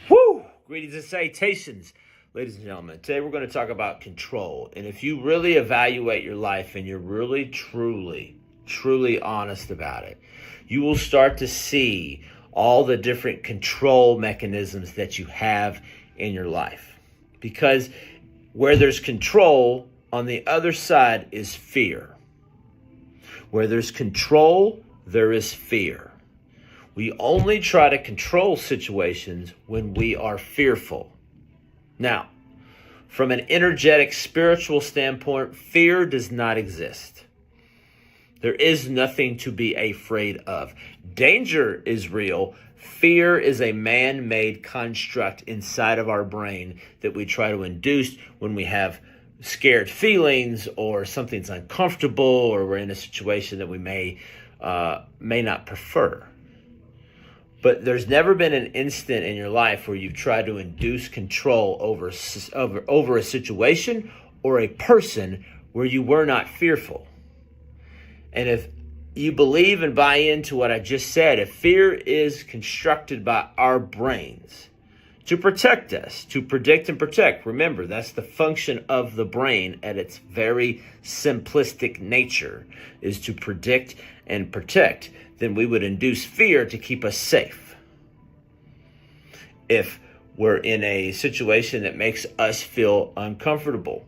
Woo! Greetings and salutations, ladies and gentlemen. Today we're going to talk about control. And if you really evaluate your life and you're really, truly honest about it, you will start to see all the different control mechanisms that you have in your life. Because where there's control, on the other side is fear. Where there's control, there is fear. We only try to control situations when we are fearful. Now, from an energetic, spiritual standpoint, fear does not exist. There is nothing to be afraid of. Danger is real. Fear is a man-made construct inside of our brain that we try to induce when we have scared feelings or something's uncomfortable or we're in a situation that we may not prefer. But there's never been an instant in your life where you've tried to induce control over a situation or a person where you were not fearful. And if you believe and buy into what I just said, if fear is constructed by our brains to protect us, to predict and protect, remember, that's the function of the brain at its very simplistic nature, is to predict and protect, then we would induce fear to keep us safe. If we're in a situation that makes us feel uncomfortable,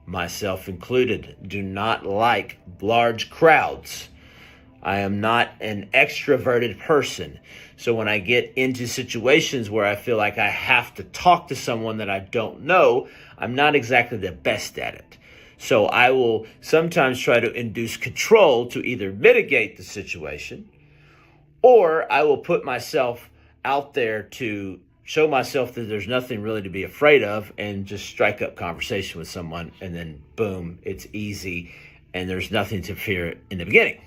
myself included, do not like large crowds. I am not an extroverted person. So when I get into situations where I feel like I have to talk to someone that I don't know, I'm not exactly the best at it. So I will sometimes try to induce control to either mitigate the situation, or I will put myself out there to show myself that there's nothing really to be afraid of and just strike up conversation with someone, and then boom, it's easy and there's nothing to fear in the beginning.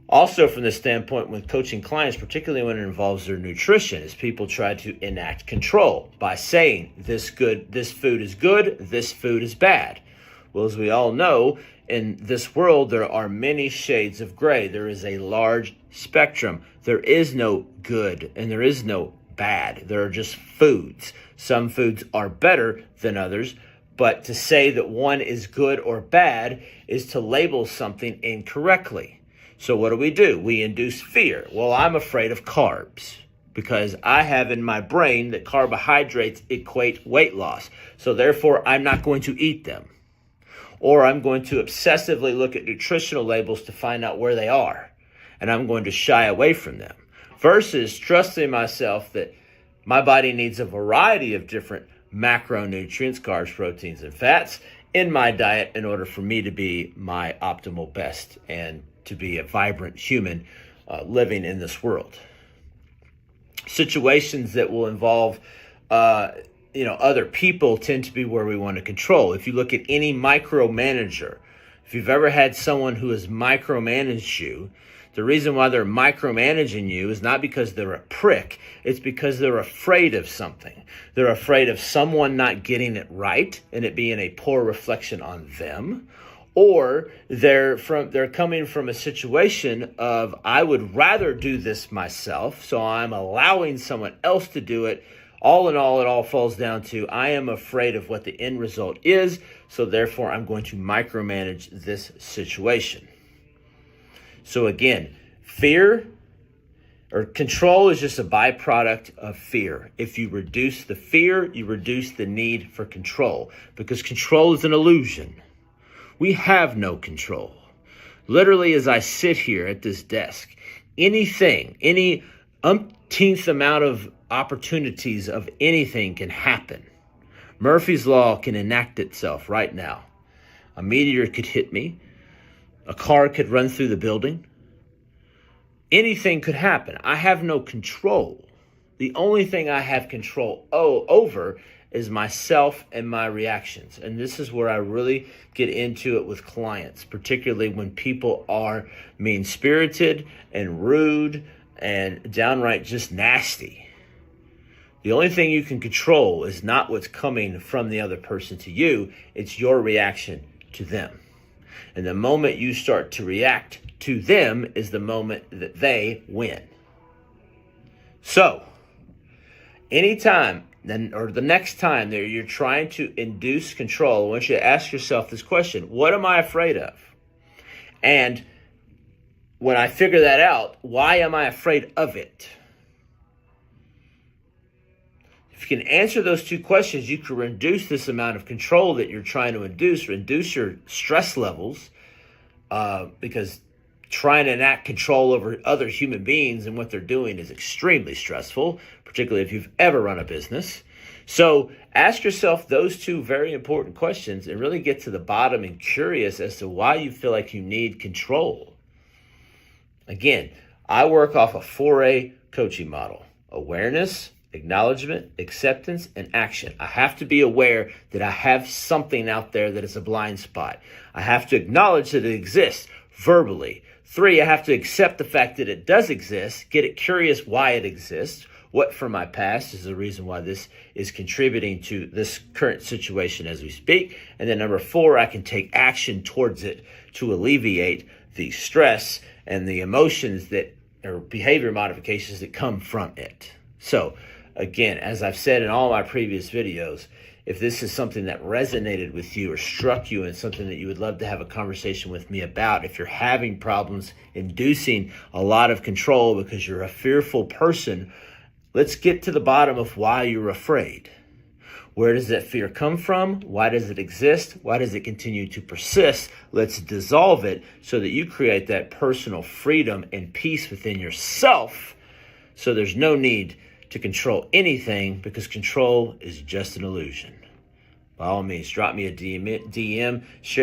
Also, from the standpoint with coaching clients, particularly when it involves their nutrition, is people try to enact control by saying this food is good, this food is bad. Well, as we all know, in this world, there are many shades of gray. There is a large spectrum. There is no good and there is no bad. There are just foods. Some foods are better than others, but to say that one is good or bad is to label something incorrectly. So what do? We induce fear. Well, I'm afraid of carbs because I have in my brain that carbohydrates equate weight loss. So therefore, I'm not going to eat them. Or I'm going to obsessively look at nutritional labels to find out where they are. And I'm going to shy away from them. Versus trusting myself that my body needs a variety of different macronutrients, carbs, proteins, and fats in my diet in order for me to be my optimal best and to be a vibrant human living in this world. Situations that will involve other people tend to be where we want to control. If you look at any micromanager, if you've ever had someone who has micromanaged you, the reason why they're micromanaging you is not because they're a prick. It's because they're afraid of something. They're afraid of someone not getting it right and it being a poor reflection on them. Or they're coming from a situation of, I would rather do this myself, so I'm allowing someone else to do it. All in all, it all falls down to, I am afraid of what the end result is, so therefore I'm going to micromanage this situation. So again, fear or control is just a byproduct of fear. If you reduce the fear, you reduce the need for control, because control is an illusion. We have no control. Literally, as I sit here at this desk, any umpteenth amount of opportunities of anything can happen. Murphy's Law can enact itself right now. A meteor could hit me. A car could run through the building. Anything could happen. I have no control. The only thing I have control over is myself and my reactions. And this is where I really get into it with clients, particularly when people are mean-spirited and rude and downright just nasty. The only thing you can control is not what's coming from the other person to you, it's your reaction to them. And the moment you start to react to them is the moment that they win. So, anytime or the next time that you're trying to induce control, I want you to ask yourself this question: what am I afraid of? And when I figure that out, why am I afraid of it? If you can answer those two questions, you can reduce this amount of control that you're trying to induce, reduce your stress levels, because trying to enact control over other human beings and what they're doing is extremely stressful, particularly if you've ever run a business. So ask yourself those two very important questions and really get to the bottom and curious as to why you feel like you need control. Again, I work off a 4A coaching model: awareness, acknowledgement, acceptance, and action. I have to be aware that I have something out there that is a blind spot. I have to acknowledge that it exists verbally. 3, I have to accept the fact that it does exist, get it curious why it exists. What from my past is the reason why this is contributing to this current situation as we speak. And then number 4, I can take action towards it to alleviate the stress and the emotions that or behavior modifications that come from it. So again, as I've said in all my previous videos, if this is something that resonated with you or struck you and something that you would love to have a conversation with me about, if you're having problems inducing a lot of control because you're a fearful person, let's get to the bottom of why you're afraid. Where does that fear come from? Why does it exist? Why does it continue to persist? Let's dissolve it so that you create that personal freedom and peace within yourself, so there's no need to control anything, because control is just an illusion. By all means, drop me a DM, share